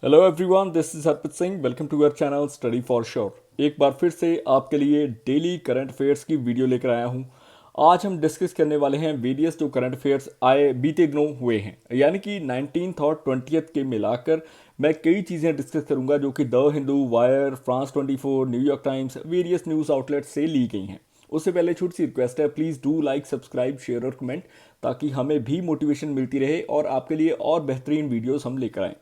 Hello everyone, this is Harpreet Singh. Welcome to our channel study for sure. एक बार फिर से आपके लिए डेली करंट अफेयर्स की वीडियो लेकर आया हूं। आज हम डिस्कस करने वाले हैं वेरियस जो करंट अफेयर्स आए बीते दिनों हुए हैं, यानी कि 19th और 20th के मिलाकर मैं कई चीज़ें डिस्कस करूंगा जो कि the Hindu, wire, France 24, New York times, various news outlet से ली गई हैं। उससे पहले छोटी सी रिक्वेस्ट है, please do like, subscribe, share और कमेंट, ताकि हमें भी मोटिवेशन मिलती रहे और आपके लिए और बेहतरीन वीडियोस हम लेकर आएँ।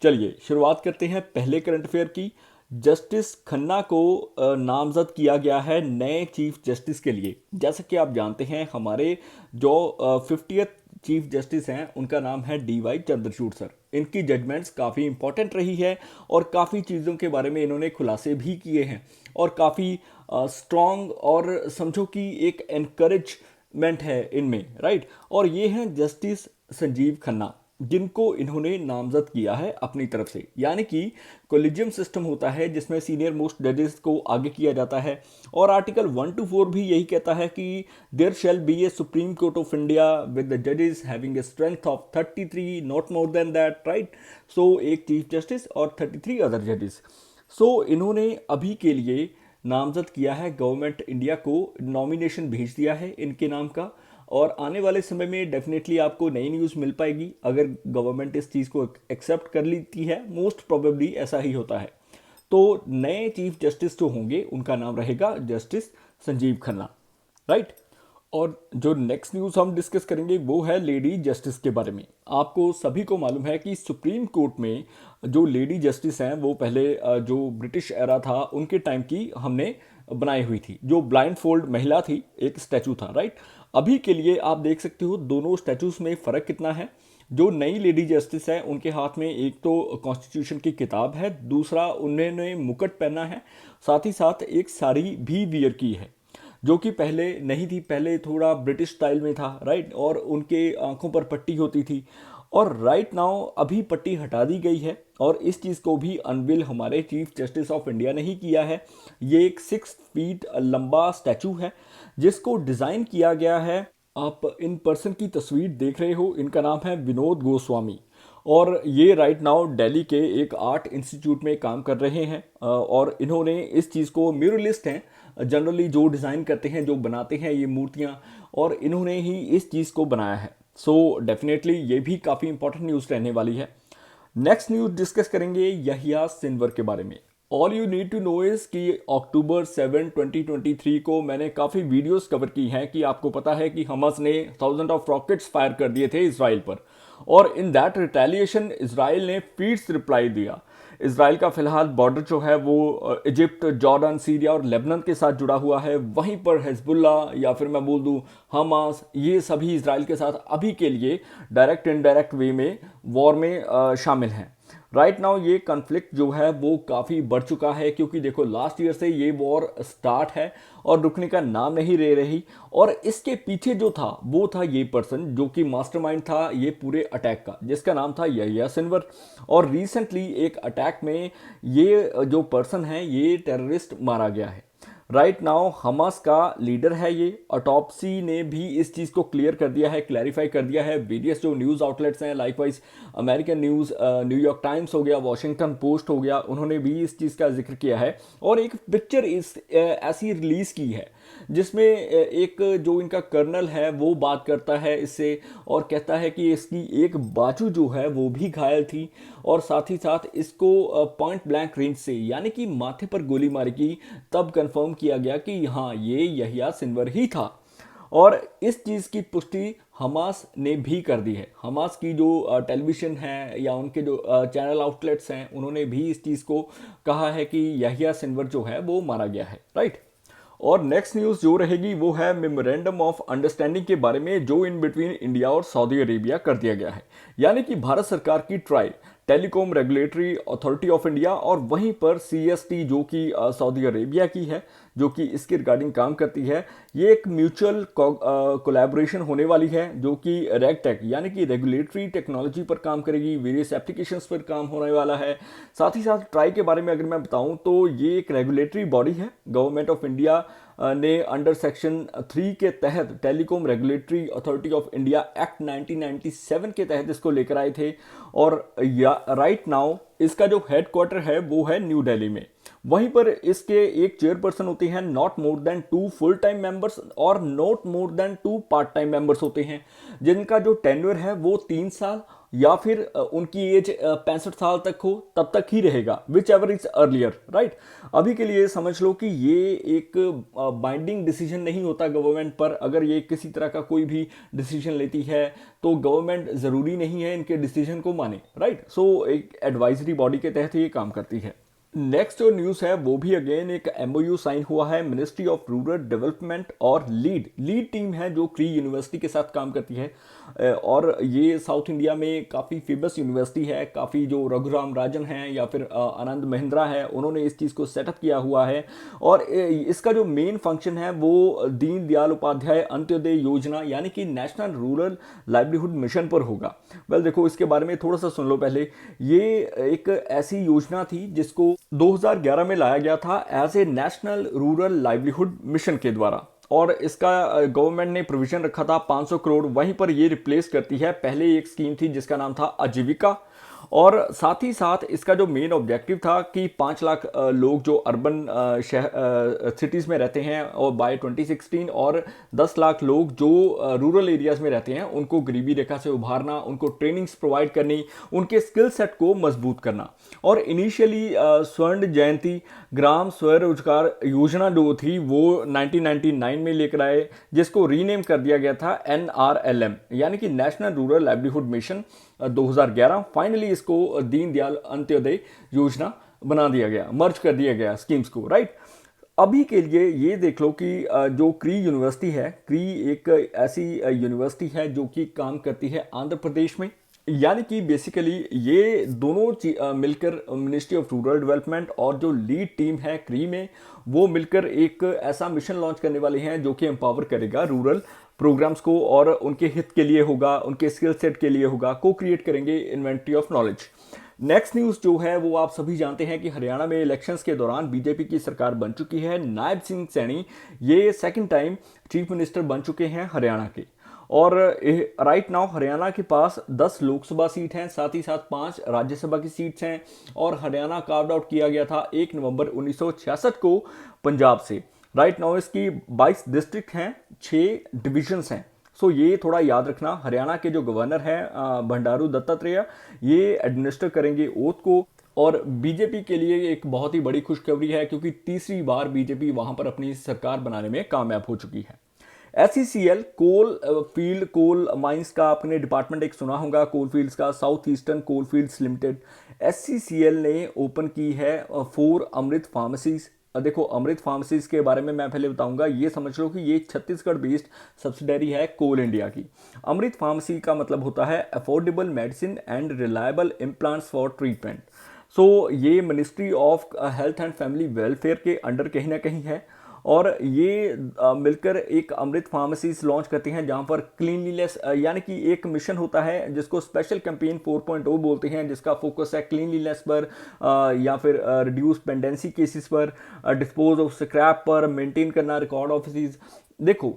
चलिए शुरुआत करते हैं पहले करंट अफेयर की। जस्टिस खन्ना को नामजद किया गया है नए चीफ जस्टिस के लिए। जैसा कि आप जानते हैं, हमारे जो 50th चीफ जस्टिस हैं उनका नाम है DY चंद्रचूड़ सर। इनकी जजमेंट्स काफ़ी इंपॉर्टेंट रही है और काफ़ी चीज़ों के बारे में इन्होंने खुलासे भी किए हैं और काफ़ी स्ट्रॉन्ग और समझो कि एक एनकरेजमेंट है इनमें, राइट। और ये हैं जस्टिस संजीव खन्ना, जिनको इन्होंने नामजद किया है अपनी तरफ से। यानी कि कोलिजियम सिस्टम होता है जिसमें सीनियर मोस्ट जजेस को आगे किया जाता है और आर्टिकल 1 to 4 भी यही कहता है कि there shall be a Supreme Court of India with the जजेस having a strength of 33, not more than that, right. So एक चीफ जस्टिस और 33 अदर जजेस। सो इन्होंने अभी के लिए नामजद किया है, गवर्नमेंट इंडिया को नॉमिनेशन भेज दिया है इनके नाम का। और आने वाले समय में डेफिनेटली आपको नई न्यूज़ मिल पाएगी अगर गवर्नमेंट इस चीज़ को एक्सेप्ट कर लेती है। मोस्ट प्रोबेबली ऐसा ही होता है। तो नए चीफ जस्टिस जो होंगे उनका नाम रहेगा जस्टिस संजीव खन्ना, राइट। और जो नेक्स्ट न्यूज़ हम डिस्कस करेंगे वो है लेडी जस्टिस के बारे में। आपको सभी को मालूम है कि सुप्रीम कोर्ट में जो लेडी जस्टिस हैं वो पहले जो ब्रिटिश एरा था उनके टाइम की हमने बनाई हुई थी। जो ब्लाइंड फोल्ड महिला थी, एक स्टैचू था, राइट। अभी के लिए आप देख सकते हो दोनों स्टैचूज में फ़र्क कितना है। जो नई लेडी जस्टिस है उनके हाथ में एक तो कॉन्स्टिट्यूशन की किताब है, दूसरा उन्होंने मुकुट पहना है, साथ ही साथ एक साड़ी भी वियर की है जो कि पहले नहीं थी। पहले थोड़ा ब्रिटिश स्टाइल में था, राइट। और उनके आंखों पर पट्टी होती थी और राइट नाउ अभी पट्टी हटा दी गई है। और इस चीज़ को भी अनविल हमारे चीफ जस्टिस ऑफ इंडिया ने ही किया है। ये एक 6 फीट लंबा स्टैचू है जिसको डिज़ाइन किया गया है। आप इन पर्सन की तस्वीर देख रहे हो, इनका नाम है विनोद गोस्वामी। और ये राइट नाउ दिल्ली के एक आर्ट इंस्टीट्यूट में काम कर रहे हैं। और इन्होंने इस चीज़ को, म्यूरलिस्ट हैं जनरली जो डिज़ाइन करते हैं, जो बनाते हैं ये मूर्तियाँ, और इन्होंने ही इस चीज़ को बनाया है। सो डेफिनेटली ये भी काफ़ी इंपॉर्टेंट न्यूज़ रहने वाली है। नेक्स्ट न्यूज़ डिस्कस करेंगे यहिया सिनवर के बारे में। All you need to know is कि अक्टूबर 7, 2023 को मैंने काफ़ी वीडियोस कवर की हैं कि आपको पता है कि हमास ने थाउजेंड ऑफ रॉकेट्स फायर कर दिए थे इसराइल पर। और इन दैट रिटेलिएशन इसराइल ने फीड्स रिप्लाई दिया। इसराइल का फिलहाल बॉर्डर जो है वो इजिप्ट, जॉर्डन, सीरिया और लेबनान के साथ जुड़ा हुआ है। वहीं पर हिजबुल्ला या फिर मैं बोल दूं हमास, ये सभी इसराइल के साथ अभी के लिए डायरेक्ट इनडायरेक्ट वे में वॉर में शामिल हैं। राइट नाउ ये कन्फ्लिक्ट जो है वो काफ़ी बढ़ चुका है, क्योंकि देखो लास्ट ईयर से ये वॉर स्टार्ट है और रुकने का नाम नहीं ले रही। और इसके पीछे जो था वो था ये पर्सन जो कि मास्टरमाइंड था ये पूरे अटैक का, जिसका नाम था यहिया सिनवर। और रिसेंटली एक अटैक में ये जो पर्सन है, ये टेररिस्ट मारा गया है। राइट नाउ हमास का लीडर है ये। ऑटोप्सी ने भी इस चीज़ को क्लियर कर दिया है, क्लैरिफाई कर दिया है। वेरियस जो न्यूज़ आउटलेट्स हैं, likewise American news, New York times हो गया, वॉशिंगटन पोस्ट हो गया, उन्होंने भी इस चीज़ का जिक्र किया है। और एक पिक्चर इस ऐसी रिलीज़ की है जिसमें एक जो इनका कर्नल है वो बात करता है इससे और कहता है कि इसकी एक बाजू जो है वो भी घायल थी और साथ ही साथ इसको पॉइंट ब्लैंक रेंज से, यानी कि माथे पर गोली मारी गई, तब कंफर्म किया गया कि हाँ ये यहिया सिनवर ही था। और इस चीज़ की पुष्टि हमास ने भी कर दी है। हमास की जो टेलीविज़न है या उनके जो चैनल आउटलेट्स हैं, उन्होंने भी इस चीज़ को कहा है कि यहिया सिनवर जो है वो मारा गया है, राइट। और नेक्स्ट न्यूज़ जो रहेगी वो है मेमोरेंडम ऑफ अंडरस्टैंडिंग के बारे में, जो इन बिटवीन इंडिया और सऊदी अरेबिया कर दिया गया है। यानी कि भारत सरकार की try, telecom regulatory authority of India, और वहीं पर CST जो कि सऊदी अरेबिया की है, जो कि इसके रिगार्डिंग काम करती है। ये एक म्यूचुअल कोलैबोरेशन होने वाली है जो कि रेगटेक यानी कि रेगुलेटरी टेक्नोलॉजी पर काम करेगी, वेरियस एप्लीकेशंस पर काम होने वाला है। साथ ही साथ ट्राई के बारे में अगर मैं बताऊं तो ये एक रेगुलेटरी बॉडी है। गवर्नमेंट ऑफ इंडिया ने अंडर सेक्शन 3 के तहत telecom regulatory authority of India act 1997 के तहत इसको लेकर आए थे। और राइट नाउ इसका जो हेडक्वार्टर है वो है न्यू दिल्ली में। वहीं पर इसके एक चेयरपर्सन होते हैं, not more than 2 full time members और not more than 2 part time members होते हैं, जिनका जो टेन्योर है वो 3 साल या फिर उनकी एज 65 साल तक हो तब तक ही रहेगा, which ever is earlier, right. अभी के लिए समझ लो कि ये एक बाइंडिंग डिसीजन नहीं होता गवर्नमेंट पर। अगर ये किसी तरह का कोई भी डिसीजन लेती है तो गवर्नमेंट ज़रूरी नहीं है इनके डिसीजन को माने, राइट। सो एक एडवाइजरी बॉडी के तहत ये काम करती है। नेक्स्ट जो न्यूज़ है वो भी अगेन एक एमओयू साइन हुआ है मिनिस्ट्री ऑफ रूरल डेवलपमेंट और लीड टीम है जो क्री यूनिवर्सिटी के साथ काम करती है। और ये साउथ इंडिया में काफ़ी फेमस यूनिवर्सिटी है। काफ़ी जो रघुराम राजन हैं या फिर आनंद महिंद्रा है, उन्होंने इस चीज़ को सेटअप किया हुआ है। और इसका जो मेन फंक्शन है वो दीन दयाल उपाध्याय अंत्योदय योजना यानी कि नेशनल रूरल लाइवलीहुड मिशन पर होगा। वेल देखो, इसके बारे में थोड़ा सा सुन लो पहले। ये एक ऐसी योजना थी जिसको 2011 में लाया गया था as a national rural livelihood mission के द्वारा, और इसका गवर्नमेंट ने प्रोविजन रखा था 500 करोड़। वहीं पर ये रिप्लेस करती है पहले एक स्कीम थी जिसका नाम था आजीविका। और साथ ही साथ इसका जो मेन ऑब्जेक्टिव था कि 5 लाख लोग जो अर्बन सिटीज़ में रहते हैं और बाय 2016, और 10 लाख लोग जो रूरल एरियाज़ में रहते हैं उनको गरीबी रेखा से उभारना, उनको ट्रेनिंग्स प्रोवाइड करनी, उनके स्किल सेट को मजबूत करना। और इनिशियली स्वर्ण जयंती ग्राम स्वरोजगार योजना जो थी वो 1999 में लेकर आए, जिसको रीनेम कर दिया गया था NRLM यानी कि national rural livelihood mission 2011। Finally इसको दीनदयाल अंत्योदय योजना बना दिया गया, मर्ज कर दिया गया स्कीम्स को, राइट। अभी के लिए ये देख लो कि जो क्री यूनिवर्सिटी है, क्री एक ऐसी यूनिवर्सिटी है जो कि काम करती है आंध्र प्रदेश में। यानी कि बेसिकली ये दोनों मिलकर मिनिस्ट्री ऑफ रूरल डेवलपमेंट और जो लीड टीम है क्री में, वो मिलकर एक ऐसा मिशन लॉन्च करने वाले हैं जो कि एम्पावर करेगा रूरल प्रोग्राम्स को, और उनके हित के लिए होगा, उनके स्किल सेट के लिए होगा, को क्रिएट करेंगे inventory of knowledge. Next news जो है वो आप सभी जानते हैं कि हरियाणा में इलेक्शंस के दौरान बीजेपी की सरकार बन चुकी है। नायब सिंह सैनी ये सेकंड टाइम चीफ मिनिस्टर बन चुके हैं हरियाणा के। और राइट नाउ हरियाणा के पास 10 लोकसभा सीट हैं, साथ ही साथ 5 राज्यसभा की सीट्स हैं। और हरियाणा कार्ड आउट किया गया था 1 नवंबर 1966 को पंजाब से। राइट नाउ इसकी 22 डिस्ट्रिक्ट हैं, 6 डिविजन्स हैं। सो ये थोड़ा याद रखना। हरियाणा के जो गवर्नर हैं बंडारू दत्तात्रेय, ये एडमिनिस्टर करेंगे ओथ को। और बीजेपी के लिए एक बहुत ही बड़ी खुशखबरी है क्योंकि तीसरी बार बीजेपी वहां पर अपनी सरकार बनाने में कामयाब हो चुकी है। SECL coal field coal mines का आपने डिपार्टमेंट एक सुना होगा, कोल फील्ड्स का, south eastern coal fields limited. SECL ने ओपन की है 4 अमृत फार्मेसीज। देखो, अमृत फार्मेसीज के बारे में मैं पहले बताऊंगा। ये समझ लो कि ये छत्तीसगढ़ बेस्ड सब्सिडरी है कोल इंडिया की। अमृत फार्मेसी का मतलब होता है affordable medicine and reliable implants for treatment. So ये ministry of health and family welfare के अंडर कहीं ना कहीं है। और ये मिलकर एक अमृत फार्मेसीज लॉन्च करती हैं जहां पर क्लीनलीनेस यानी कि एक मिशन होता है जिसको स्पेशल कैंपेन 4.0 बोलते हैं, जिसका फोकस है क्लीनलीनेस पर या फिर रिड्यूस पेंडेंसी केसेस पर, डिस्पोज ऑफ स्क्रैप पर, मेंटेन करना रिकॉर्ड ऑफिस। देखो,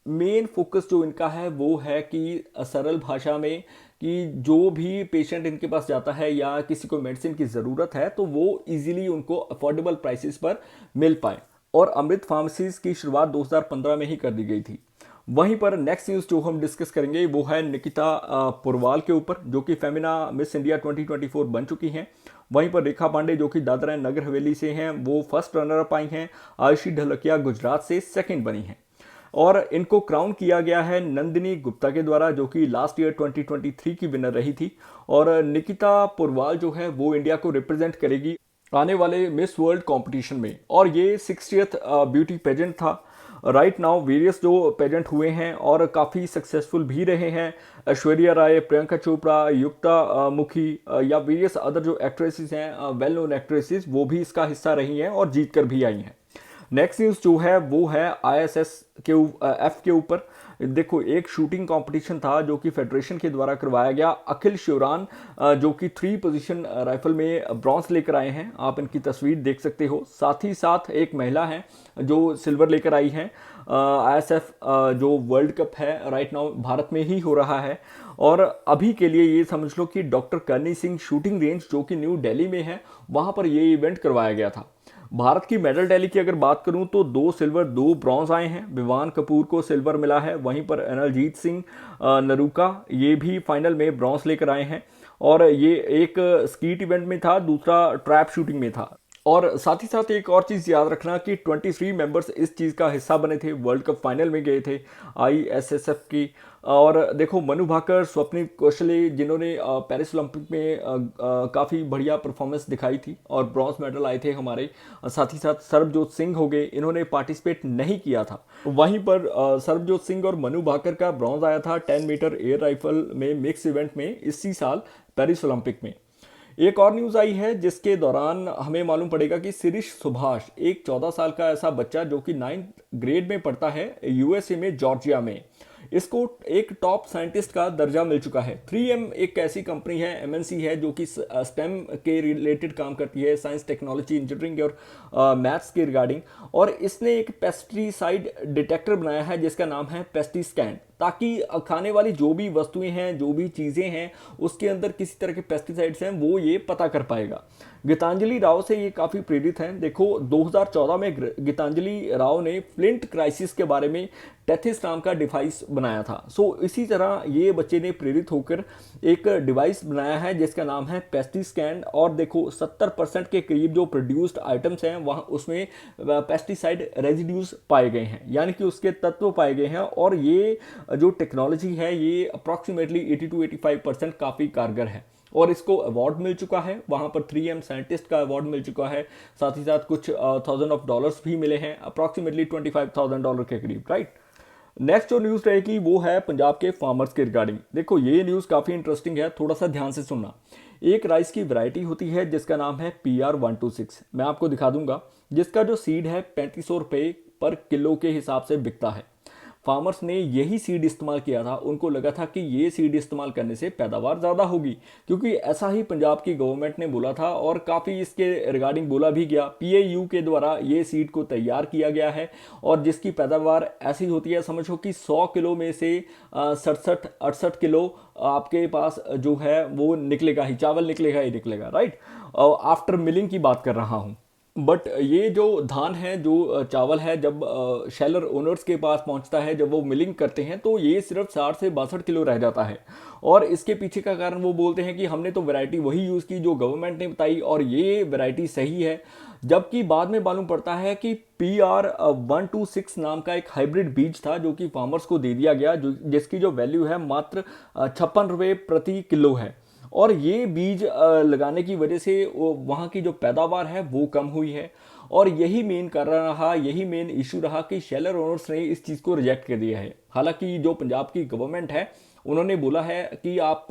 मेन फोकस जो इनका है वो है कि सरल भाषा में कि जो भी पेशेंट इनके पास जाता है या किसी को मेडिसिन की ज़रूरत है तो वो इजीली उनको अफोर्डेबल प्राइसेस पर मिल पाए। और अमृत फार्मेसीज की शुरुआत 2015 में ही कर दी गई थी। वहीं पर नेक्स्ट न्यूज़ जो हम डिस्कस करेंगे वो है निकिता पुरवाल के ऊपर, जो कि फेमिना मिस इंडिया 2024 बन चुकी हैं। वहीं पर रेखा पांडे जो कि दादरा नगर हवेली से हैं, वो फर्स्ट रनर अप आई हैं। आयुषी ढलकिया गुजरात से सेकंड बनी हैं। और इनको क्राउन किया गया है नंदिनी गुप्ता के द्वारा, जो कि लास्ट ईयर 2023 की विनर रही थी। और निकिता पुरवाल जो है वो इंडिया को रिप्रेजेंट करेगी आने वाले मिस वर्ल्ड कंपटीशन में। और ये 60th ब्यूटी पेजेंट था। राइट नाउ वेरियस जो पेजेंट हुए हैं और काफ़ी सक्सेसफुल भी रहे हैं। ऐश्वर्या राय, प्रियंका चोपड़ा, युक्ता मुखी या वेरियस अदर जो एक्ट्रेसेस हैं, वेल नोन एक्ट्रेसेस, वो भी इसका हिस्सा रही हैं और जीत कर भी आई हैं। नेक्स्ट न्यूज़ जो है वो है ISS के F के ऊपर। देखो, एक शूटिंग कंपटीशन था जो कि फेडरेशन के द्वारा करवाया गया। अखिल शिवरान जो कि 3 पोजीशन राइफल में ब्रॉन्ज लेकर आए हैं, आप इनकी तस्वीर देख सकते हो। साथ ही साथ एक महिला है जो सिल्वर लेकर आई हैं। ISF जो वर्ल्ड कप है राइट नाउ भारत में ही हो रहा है। और अभी के लिए ये समझ लो कि डॉक्टर करनी सिंह शूटिंग रेंज जो कि न्यू दिल्ली में है, वहाँ पर ये इवेंट करवाया गया था। भारत की मेडल टैली की अगर बात करूं तो 2 सिल्वर 2 ब्रॉन्ज आए हैं। विवान कपूर को सिल्वर मिला है, वहीं पर अनलजीत सिंह नरूका ये भी फाइनल में ब्रॉन्ज लेकर आए हैं। और ये एक स्कीट इवेंट में था, दूसरा ट्रैप शूटिंग में था। और साथ ही साथ एक और चीज़ याद रखना कि 23 मेंबर्स इस चीज़ का हिस्सा बने थे, वर्ल्ड कप फाइनल में गए थे आईएसएसएफ की। और देखो मनु भाकर, स्वप्निल कौशले जिन्होंने पेरिस ओलंपिक में काफ़ी बढ़िया परफॉर्मेंस दिखाई थी और ब्रॉन्ज मेडल आए थे हमारे। साथ ही साथ सरबजोत सिंह हो गए, इन्होंने पार्टिसिपेट नहीं किया था। वहीं पर सरबजोत सिंह और मनु भाकर का ब्रॉन्ज आया था 10 मीटर एयर राइफल में मिक्स इवेंट में इसी साल पेरिस ओलंपिक में। एक और न्यूज आई है जिसके दौरान हमें मालूम पड़ेगा कि शिरीष सुभाष, एक 14 साल का ऐसा बच्चा जो कि 9th ग्रेड में पढ़ता है यूएसए में जॉर्जिया में, इसको एक टॉप साइंटिस्ट का दर्जा मिल चुका है। 3M एक ऐसी कंपनी है, एमएनसी है, जो कि स्टेम के रिलेटेड काम करती है, साइंस टेक्नोलॉजी इंजीनियरिंग और मैथ्स के रिगार्डिंग। और इसने एक पेस्टिसाइड डिटेक्टर बनाया है जिसका नाम है पेस्टिस्कैन, ताकि खाने वाली जो भी वस्तुएं हैं, जो भी चीज़ें हैं, उसके अंदर किसी तरह के पेस्टिसाइड्स हैं वो ये पता कर पाएगा। गीतांजलि राव से ये काफ़ी प्रेरित हैं। देखो 2014 में गीतांजलि राव ने फ्लिंट क्राइसिस के बारे में टेथिस नाम का डिवाइस बनाया था। इसी तरह ये बच्चे ने प्रेरित होकर एक डिवाइस बनाया है जिसका नाम है पेस्टिस्कैन। और देखो 70% के करीब जो प्रोड्यूस्ड आइटम्स हैं वहाँ उसमें पेस्टिसाइड रेजिड्यूज पाए गए हैं, यानी कि उसके तत्व पाए गए हैं। और ये जो टेक्नोलॉजी है ये अप्रॉक्सीमेटली 80 to 85% काफ़ी कारगर है और इसको अवार्ड मिल चुका है। वहाँ पर 3M साइंटिस्ट का अवार्ड मिल चुका है, साथ ही साथ कुछ $1000 भी मिले हैं, अप्रॉक्सीमेटली $25,000 के करीब, राइट। नेक्स्ट जो न्यूज़ रहेगी वो है पंजाब के फार्मर्स के रिगार्डिंग। देखो ये न्यूज़ काफ़ी इंटरेस्टिंग है, थोड़ा सा ध्यान से सुनना। एक राइस की वैरायटी होती है जिसका नाम है PR126, मैं आपको दिखा दूंगा, जिसका जो सीड है 3500 रुपये पर किलो के हिसाब से बिकता है। फार्मर्स ने यही सीड इस्तेमाल किया था, उनको लगा था कि ये सीड इस्तेमाल करने से पैदावार ज़्यादा होगी, क्योंकि ऐसा ही पंजाब की गवर्नमेंट ने बोला था और काफ़ी इसके रिगार्डिंग बोला भी गया। PAU के द्वारा ये सीड को तैयार किया गया है और जिसकी पैदावार ऐसी होती है, समझो कि 100 किलो में से 67-68 किलो आपके पास जो है वो निकलेगा ही, चावल निकलेगा ही निकलेगा, राइट। आफ्टर मिलिंग की बात कर रहा हूँ। बट ये जो धान है, जो चावल है, जब शेलर ओनर्स के पास पहुंचता है, जब वो मिलिंग करते हैं, तो ये सिर्फ 60 से 62 किलो रह जाता है। और इसके पीछे का कारण वो बोलते हैं कि हमने तो वैरायटी वही यूज़ की जो गवर्नमेंट ने बताई और ये वैरायटी सही है। जबकि बाद में मालूम पड़ता है कि PR126 नाम का एक हाइब्रिड बीज था जो कि फार्मर्स को दे दिया गया, जिसकी जो वैल्यू है मात्र 56 रुपये प्रति किलो है। और ये बीज लगाने की वजह से वहाँ की जो पैदावार है वो कम हुई है। और यही मेन कारण रहा, यही मेन इशू रहा कि शेलर ओनर्स ने इस चीज़ को रिजेक्ट कर दिया है। हालांकि जो पंजाब की गवर्नमेंट है उन्होंने बोला है कि आप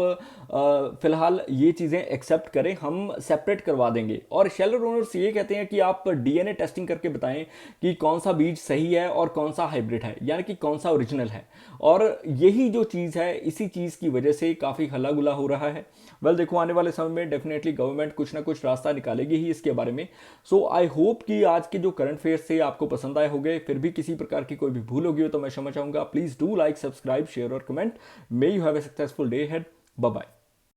फिलहाल ये चीज़ें एक्सेप्ट करें, हम सेपरेट करवा देंगे। और शेलर ओनर्स ये कहते हैं कि आप DNA टेस्टिंग करके बताएं कि कौन सा बीज सही है और कौन सा हाइब्रिड है, यानी कि कौन सा ओरिजिनल है। और यही जो चीज़ है, इसी चीज़ की वजह से काफ़ी हल्ला गुला हो रहा है। वेल देखो आने वाले समय में डेफिनेटली गवर्नमेंट कुछ ना कुछ रास्ता निकालेगी ही इसके बारे में। सो आई होप कि आज के जो करंट अफेयर्स से आपको पसंद आए होंगे। फिर भी किसी प्रकार की कोई भी भूल होगी तो मैं क्षमा चाहूँगा। Please do like, subscribe, share और comment. May you have a successful day ahead. Bye bye.